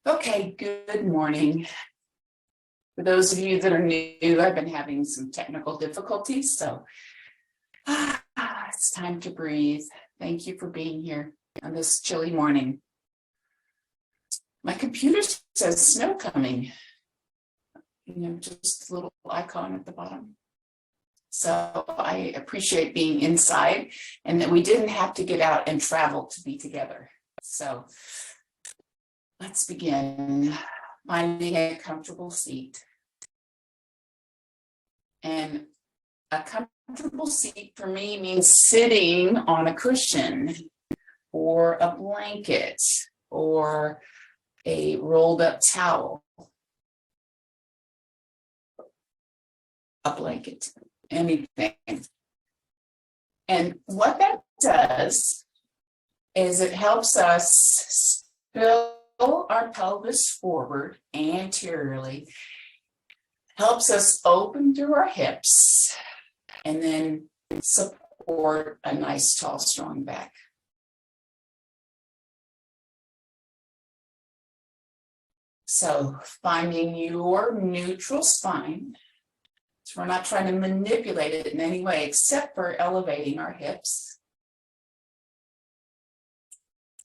Okay, good morning. For those of you that are new, I've been having some technical difficulties, so it's time to breathe. Thank you for being here on this chilly morning. My computer says snow coming, just a little icon at the bottom. So I appreciate being inside and that we didn't have to get out and travel to be together. So let's begin. Finding a comfortable seat. And a comfortable seat for me means sitting on a cushion or a blanket or a rolled up towel. A blanket, anything. And what that does is it helps us spill our pelvis forward anteriorly, helps us open through our hips, and then support a nice, tall, strong back. So finding your neutral spine. So we're not trying to manipulate it in any way except for elevating our hips.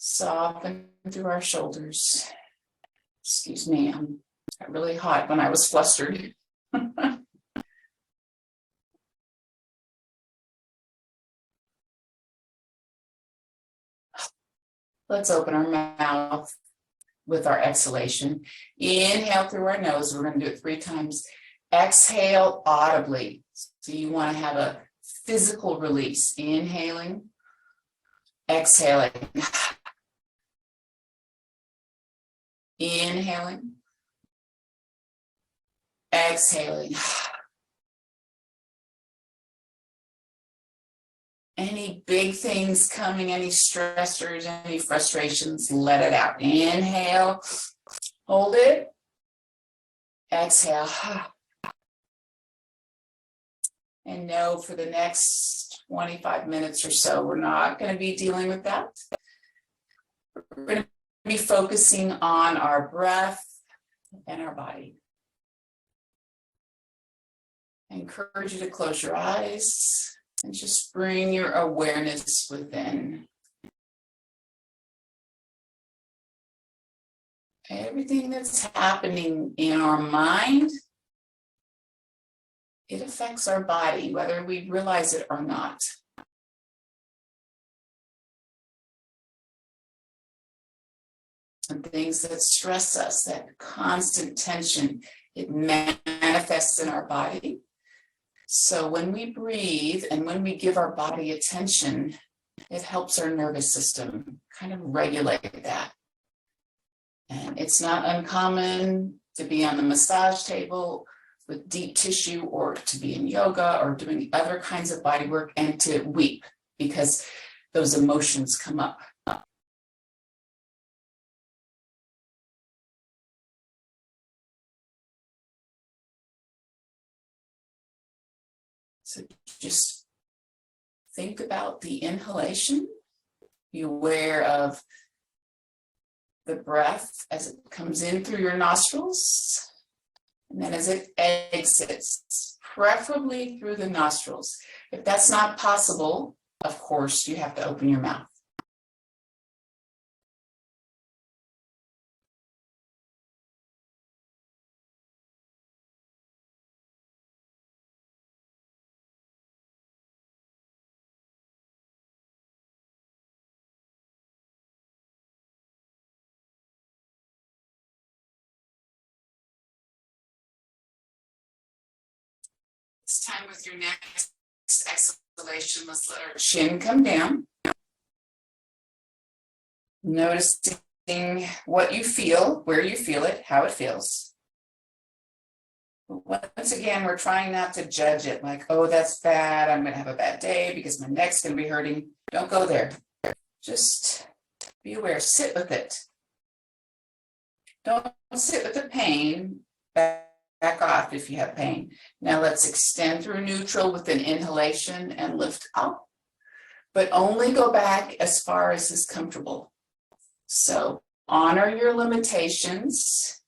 Soften through our shoulders. Excuse me, I got really hot when I was flustered. Let's open our mouth with our exhalation. Inhale through our nose. We're going to do it 3 times. Exhale audibly. So you want to have a physical release. Inhaling, exhaling. Inhaling, exhaling. Any big things coming, any stressors, any frustrations, let it out. Inhale, hold it, exhale. And know for the next 25 minutes or so, we're not going to be dealing with that. We're going to be focusing on our breath and our body. I encourage you to close your eyes and just bring your awareness within. Everything that's happening in our mind, it affects our body, whether we realize it or not. And things that stress us, that constant tension, it manifests in our body. So when we breathe and when we give our body attention, it helps our nervous system kind of regulate that. And it's not uncommon to be on the massage table with deep tissue or to be in yoga or doing other kinds of body work and to weep because those emotions come up. So just think about the inhalation. Be aware of the breath as it comes in through your nostrils. And then as it exits, preferably through the nostrils. If that's not possible, of course, you have to open your mouth. This time with your next exhalation, let's let our chin come down. Noticing what you feel, where you feel it, how it feels. Once again, we're trying not to judge it like, oh, that's bad. I'm going to have a bad day because my neck's going to be hurting. Don't go there. Just be aware. Sit with it. Don't sit with the pain. Back off if you have pain. Now let's extend through neutral with an inhalation and lift up, but only go back as far as is comfortable. So honor your limitations.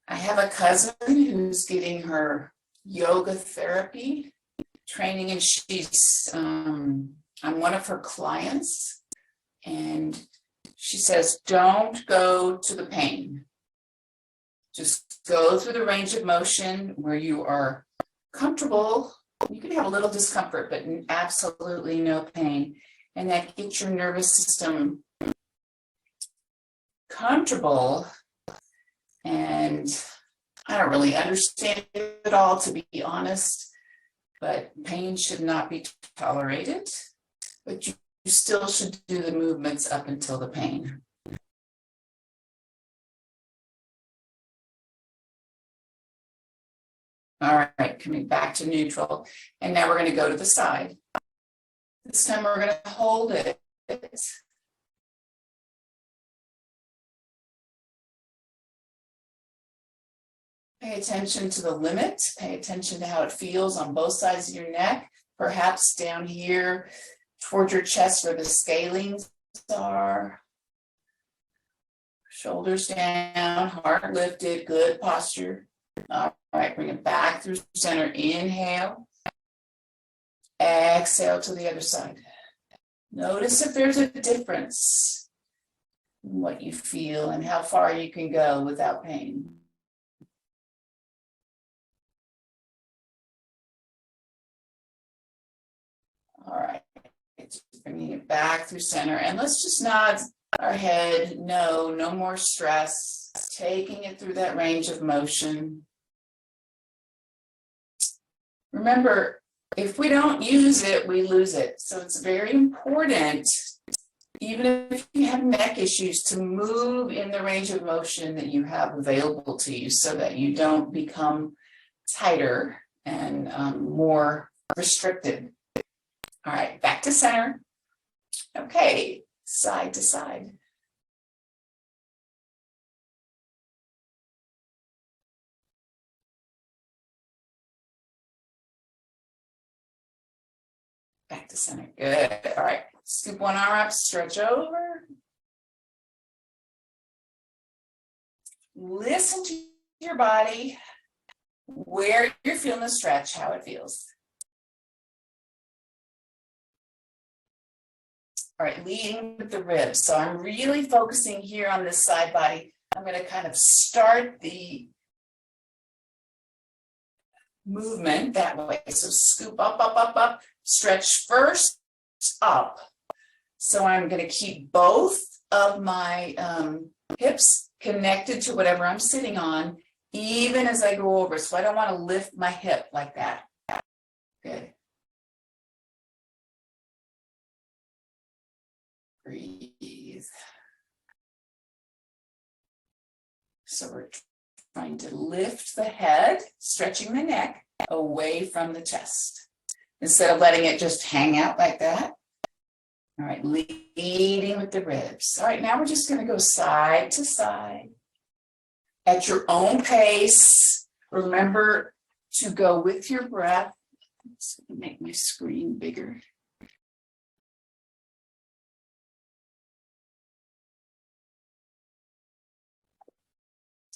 I have a cousin who's getting her yoga therapy training, and she's, I'm one of her clients, and she says, don't go to the pain. Just go through the range of motion where you are comfortable. You can have a little discomfort, but absolutely no pain. And that gets your nervous system comfortable. And I don't really understand it at all, to be honest, but pain should not be tolerated. But you still should do the movements up until the pain. All right, coming back to neutral. And now we're going to go to the side. This time we're going to hold it. Pay attention to the limit. Pay attention to how it feels on both sides of your neck, perhaps down here toward your chest where the scalenes are. Shoulders down, heart lifted, good posture. All right, bring it back through center. Inhale. Exhale to the other side. Notice if there's a difference in what you feel and how far you can go without pain. All right, bringing it back through center, and let's just nod our head. No more stress. Taking it through that range of motion. Remember, if we don't use it, we lose it. So it's very important, even if you have neck issues, to move in the range of motion that you have available to you so that you don't become tighter and more restricted. All right, back to center. Okay, side to side. Back to center. Good. All right, scoop one arm up, stretch over. Listen to your body, where you're feeling the stretch, how it feels. All right, leading with the ribs. So I'm really focusing here on this side body. I'm going to kind of start the movement that way. So scoop up, up, up, up, stretch first up. So I'm going to keep both of my hips connected to whatever I'm sitting on, even as I go over. So I don't want to lift my hip like that. Good. Breathe. So we're trying to lift the head, stretching the neck away from the chest, instead of letting it just hang out like that. All right, leading with the ribs. All right, now we're just going to go side to side at your own pace. Remember to go with your breath. Let's make my screen bigger.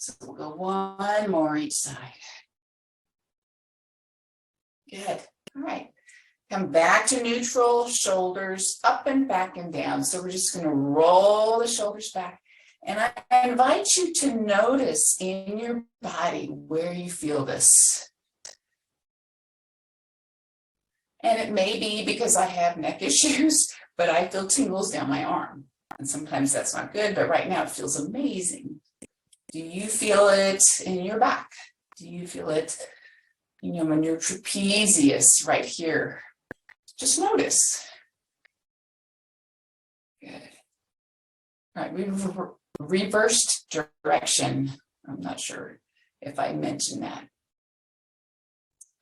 So we'll go one more each side. Good. All right. Come back to neutral, shoulders up and back and down. So we're just going to roll the shoulders back. And I invite you to notice in your body where you feel this. And it may be because I have neck issues, but I feel tingles down my arm. And sometimes that's not good, but right now it feels amazing. Do you feel it in your back? Do you feel it, in your trapezius right here? Just notice. Good. All right, reversed direction. I'm not sure if I mentioned that.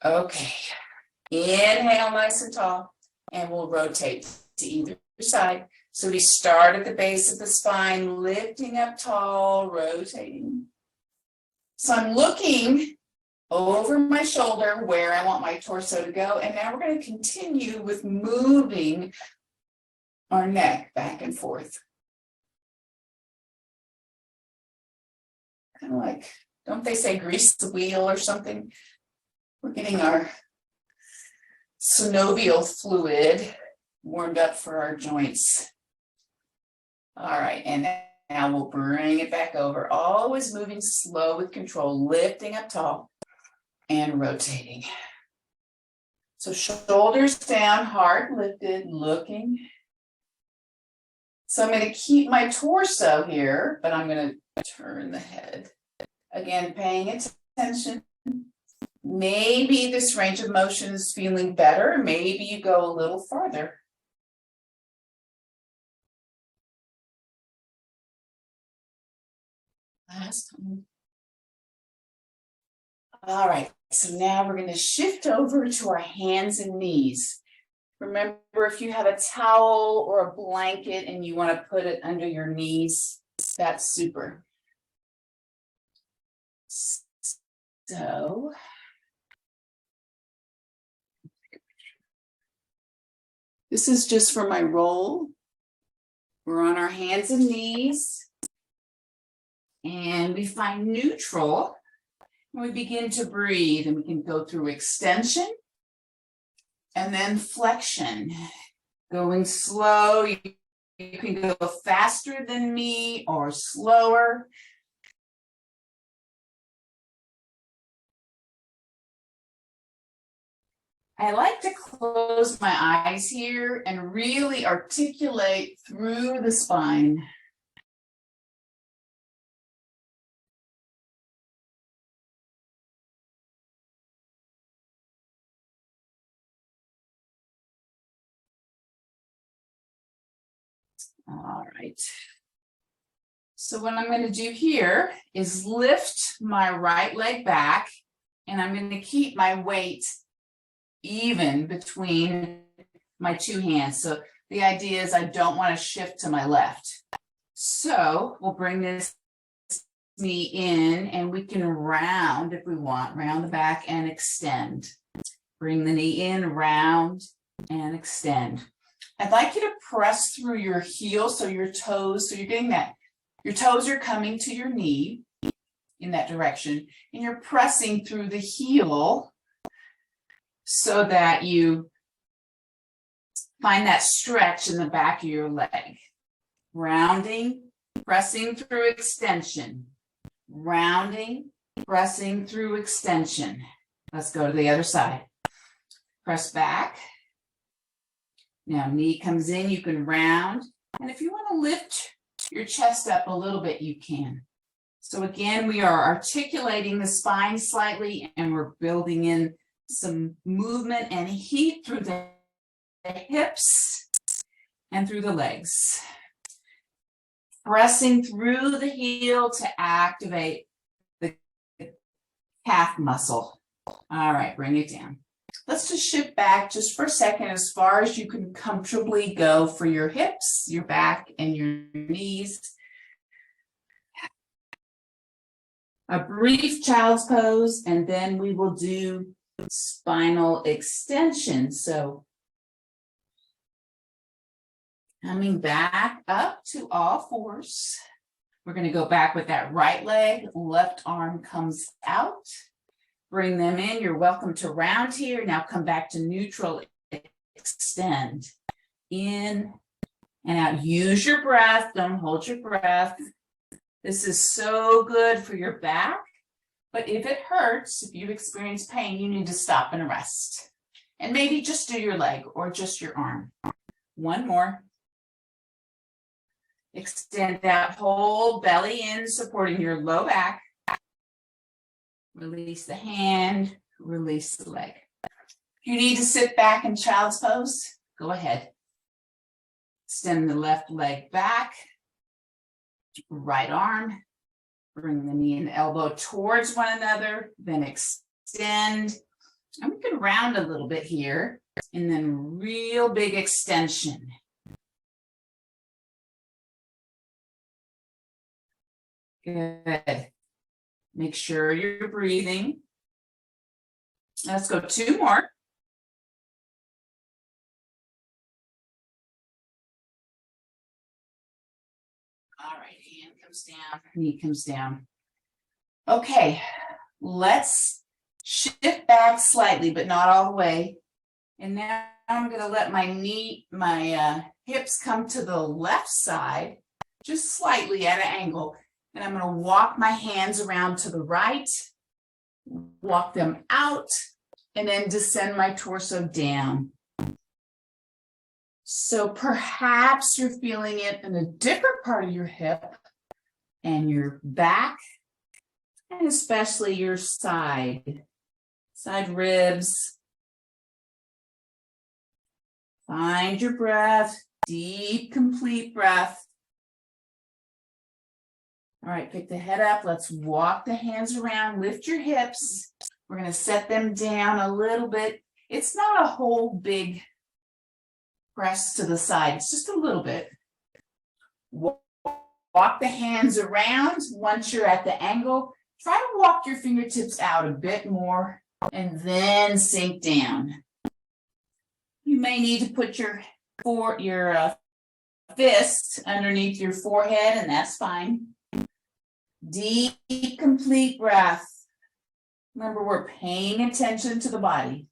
Okay. Inhale nice and tall, and we'll rotate to either side. So we start at the base of the spine, lifting up tall, rotating. So I'm looking over my shoulder where I want my torso to go. And now we're going to continue with moving our neck back and forth. kind of like, don't they say grease the wheel or something? We're getting our synovial fluid warmed up for our joints. All right, and now we'll bring it back over, always moving slow with control, lifting up tall and rotating. So shoulders down, heart lifted, looking. So I'm going to keep my torso here, but I'm going to turn the head. Again, paying attention. Maybe this range of motion is feeling better. Maybe you go a little farther. Last time. All right, so now we're going to shift over to our hands and knees. Remember, if you have a towel or a blanket and you want to put it under your knees, that's super. So, this is just for my roll. We're on our hands and knees, and we find neutral. And we begin to breathe, and we can go through extension and then flexion. Going slow, you can go faster than me or slower. I like to close my eyes here and really articulate through the spine. All right. So what I'm going to do here is lift my right leg back, and I'm going to keep my weight even between my two hands. So the idea is I don't want to shift to my left. So we'll bring this knee in, and we can round if we want, round the back and extend. Bring the knee in, round and extend. I'd like you to press through your heel, so your toes, so you're getting that. Your toes are coming to your knee in that direction, and you're pressing through the heel so that you find that stretch in the back of your leg. Rounding, pressing through extension. Rounding, pressing through extension. Let's go to the other side. Press back. Now knee comes in, you can round. And if you want to lift your chest up a little bit, you can. So again, we are articulating the spine slightly, and we're building in some movement and heat through the hips and through the legs. Pressing through the heel to activate the calf muscle. All right, bring it down. Let's just shift back just for a second as far as you can comfortably go for your hips, your back, and your knees. A brief child's pose, and then we will do spinal extension. So coming back up to all fours. We're going to go back with that right leg, left arm comes out. Bring them in. You're welcome to round here. Now come back to neutral, extend. In and out. Use your breath. Don't hold your breath. This is so good for your back. But if it hurts, if you experience pain, you need to stop and rest. And maybe just do your leg or just your arm. One more. Extend that whole belly in, supporting your low back. Release the hand, release the leg. If you need to sit back in child's pose, go ahead. Extend the left leg back, right arm, bring the knee and elbow towards one another, then extend. And we can round a little bit here, and then real big extension. Good. Make sure you're breathing. Let's go two more. All right, hand comes down, knee comes down. Okay, let's shift back slightly, but not all the way. And now I'm going to let my hips come to the left side, just slightly at an angle. And I'm going to walk my hands around to the right, walk them out, and then descend my torso down. So perhaps you're feeling it in a different part of your hip and your back, and especially your side ribs. Find your breath, deep, complete breath. All right, pick the head up. Let's walk the hands around, lift your hips. We're going to set them down a little bit. It's not a whole big press to the side, it's just a little bit. Walk the hands around. Once you're at the angle, try to walk your fingertips out a bit more and then sink down. You may need to put your fist underneath your forehead, and that's fine. Deep, complete breath. Remember, we're paying attention to the body.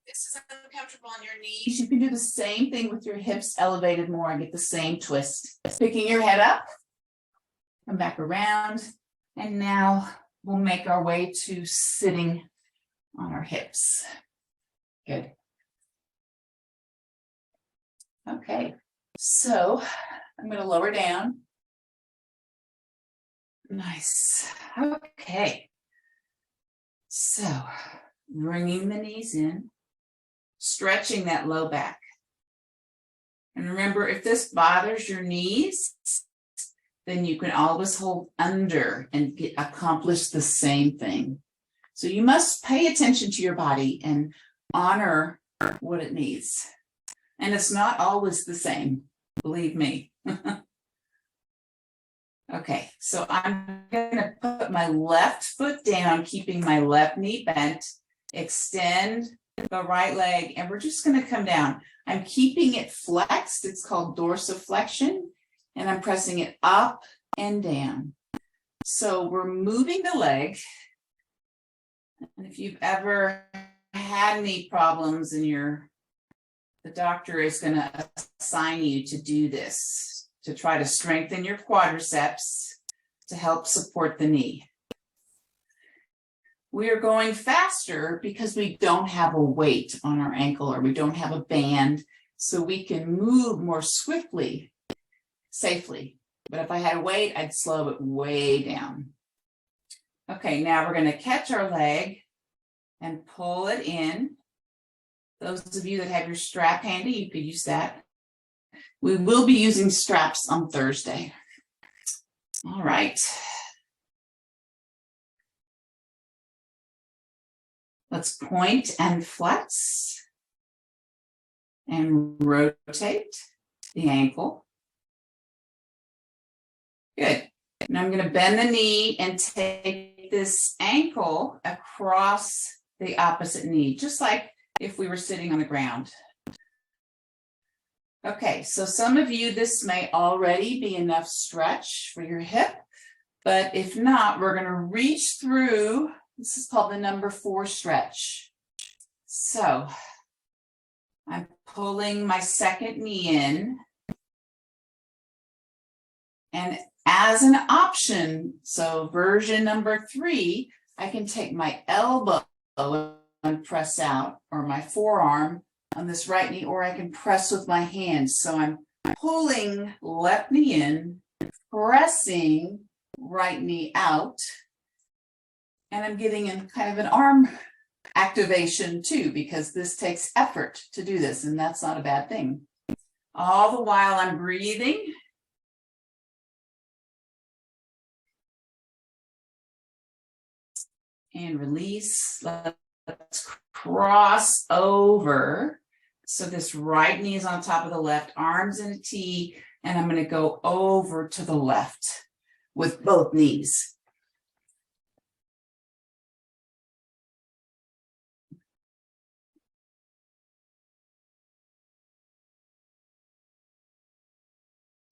This is uncomfortable on your knees. You can do the same thing with your hips elevated more and get the same twist. Picking your head up, come back around, and now we'll make our way to sitting on our hips. Good. Okay, so I'm going to lower down. Nice. Okay. So bringing the knees in, stretching that low back. And remember, if this bothers your knees, then you can always hold under and accomplish the same thing. So you must pay attention to your body and honor what it needs. And it's not always the same, believe me. Okay, so I'm going to put my left foot down, keeping my left knee bent, extend the right leg, and we're just going to come down. I'm keeping it flexed. It's called dorsiflexion, and I'm pressing it up and down. So we're moving the leg. And if you've ever had knee problems and the doctor is going to assign you to do this, to try to strengthen your quadriceps to help support the knee. We are going faster because we don't have a weight on our ankle or we don't have a band, so we can move more swiftly, safely. But if I had a weight, I'd slow it way down. Okay, now we're going to catch our leg and pull it in. Those of you that have your strap handy, you could use that. We will be using straps on Thursday. All right. Let's point and flex and rotate the ankle. Good. Now I'm going to bend the knee and take this ankle across the opposite knee, just like if we were sitting on the ground. Okay, so some of you, this may already be enough stretch for your hip, but if not, we're going to reach through. This is called the number 4 stretch. So I'm pulling my second knee in, and as an option, so version number 3, I can take my elbow and press out, or my forearm on this right knee, or I can press with my hands. So I'm pulling left knee in, pressing right knee out, and I'm getting in kind of an arm activation too, because this takes effort to do this, and that's not a bad thing. All the while I'm breathing. And release. Let's cross over. So this right knee is on top of the left, arms in a T, and I'm going to go over to the left with both knees.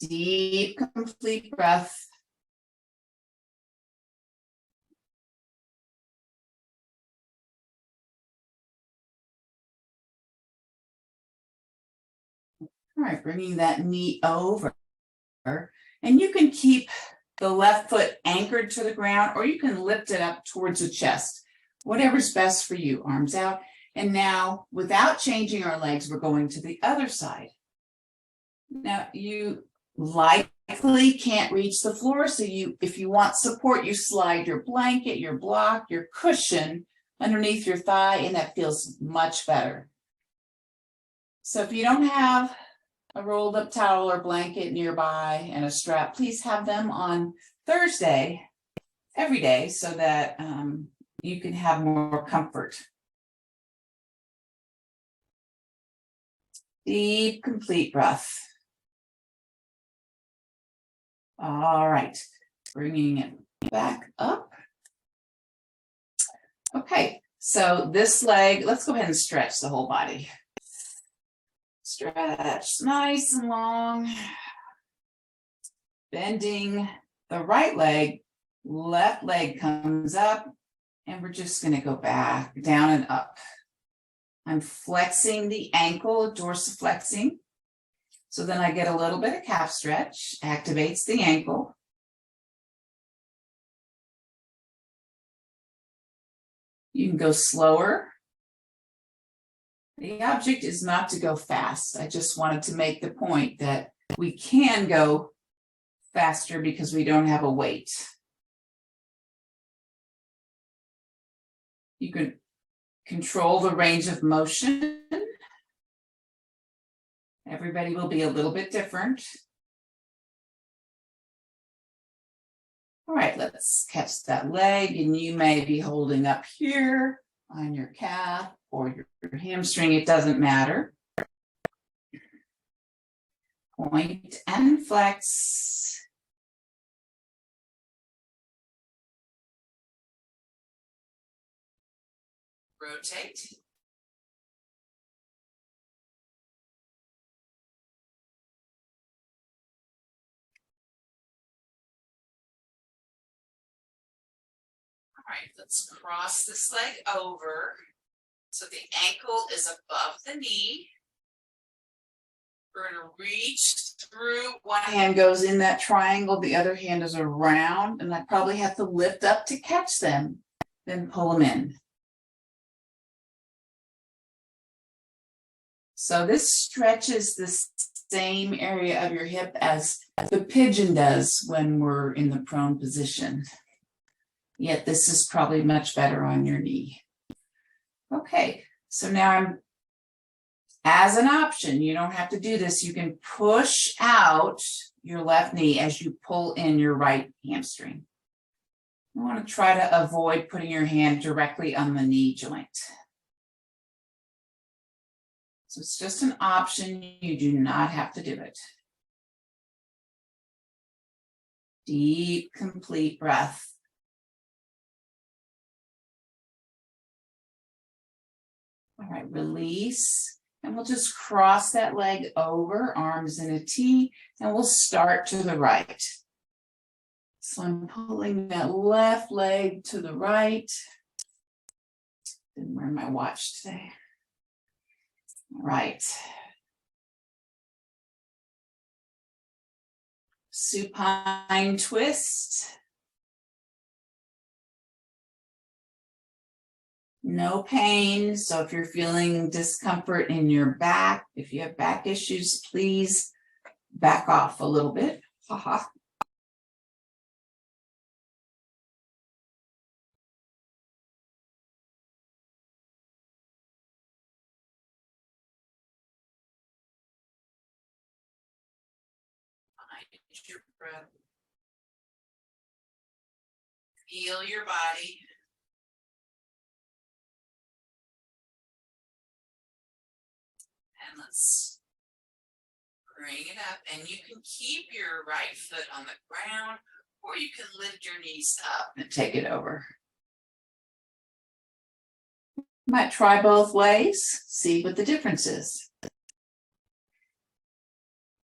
Deep, complete breath. All right, bringing that knee over. And you can keep the left foot anchored to the ground, or you can lift it up towards the chest. Whatever's best for you, arms out. And now, without changing our legs, we're going to the other side. Now, you likely can't reach the floor, so if you want support, you slide your blanket, your block, your cushion underneath your thigh, and that feels much better. So if you don't have a rolled up towel or blanket nearby and a strap, please have them on Thursday every day so that you can have more comfort. Deep, complete breath. All right, bringing it back up. Okay, so this leg, let's go ahead and stretch the whole body. Stretch nice and long. Bending the right leg, left leg comes up, and we're just going to go back, down and up. I'm flexing the ankle, dorsiflexing. So then I get a little bit of calf stretch, activates the ankle. You can go slower. The object is not to go fast. I just wanted to make the point that we can go faster because we don't have a weight. You can control the range of motion. Everybody will be a little bit different. All right, let's catch that leg, and you may be holding up here on your calf or your hamstring, it doesn't matter. Point and flex. Rotate. All right, let's cross this leg over. So the ankle is above the knee. We're going to reach through. One hand goes in that triangle, the other hand is around, and I probably have to lift up to catch them, then pull them in. So this stretches the same area of your hip as the pigeon does when we're in the prone position. Yet this is probably much better on your knee. Okay, so now as an option, you don't have to do this. You can push out your left knee as you pull in your right hamstring. You want to try to avoid putting your hand directly on the knee joint. So it's just an option. You do not have to do it. Deep, complete breath. All right, release. And we'll just cross that leg over, arms in a T, and we'll start to the right. So I'm pulling that left leg to the right. Didn't wear my watch today. All right. Supine twist. No pain. So if you're feeling discomfort in your back, if you have back issues, please back off a little bit. Haha. Find your breath. Feel your body. And let's Bring it up, and you can keep your right foot on the ground, or you can lift your knees up and take it over. Might try both ways, see what the difference is.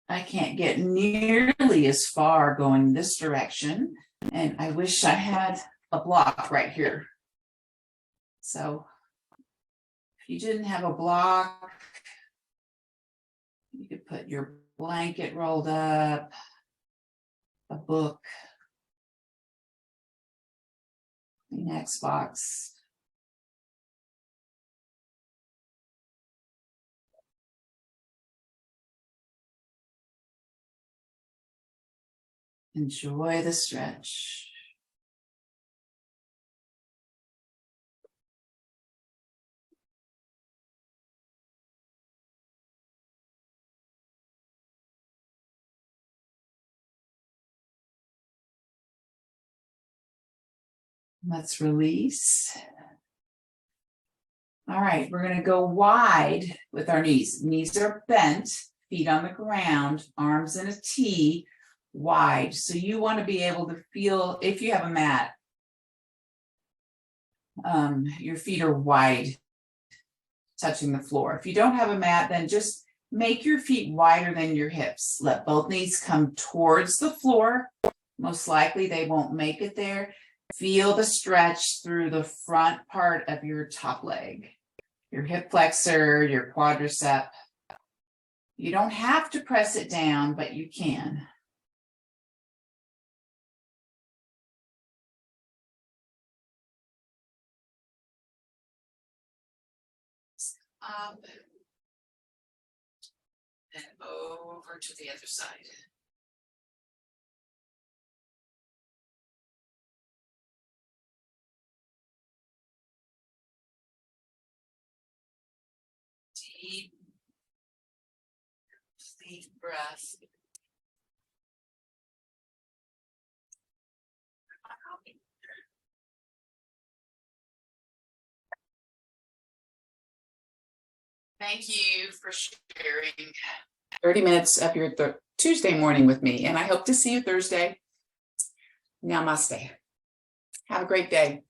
I can't get nearly as far going this direction, and I wish I had a block right here. So if you didn't have a block, you could put your blanket rolled up, a book, Kleenex box. Enjoy the stretch. Let's release. All right, we're going to go wide with our knees. Knees are bent, feet on the ground, arms in a T, wide. So you want to be able to feel, if you have a mat, your feet are wide, touching the floor. If you don't have a mat, then just make your feet wider than your hips. Let both knees come towards the floor. Most likely they won't make it there. Feel the stretch through the front part of your top leg, your hip flexor, your quadricep. You don't have to press it down, but you can. Up and over to the other side. Deep breath. Thank you for sharing 30 minutes of your Tuesday morning with me, and I hope to see you Thursday. Namaste. Have a great day.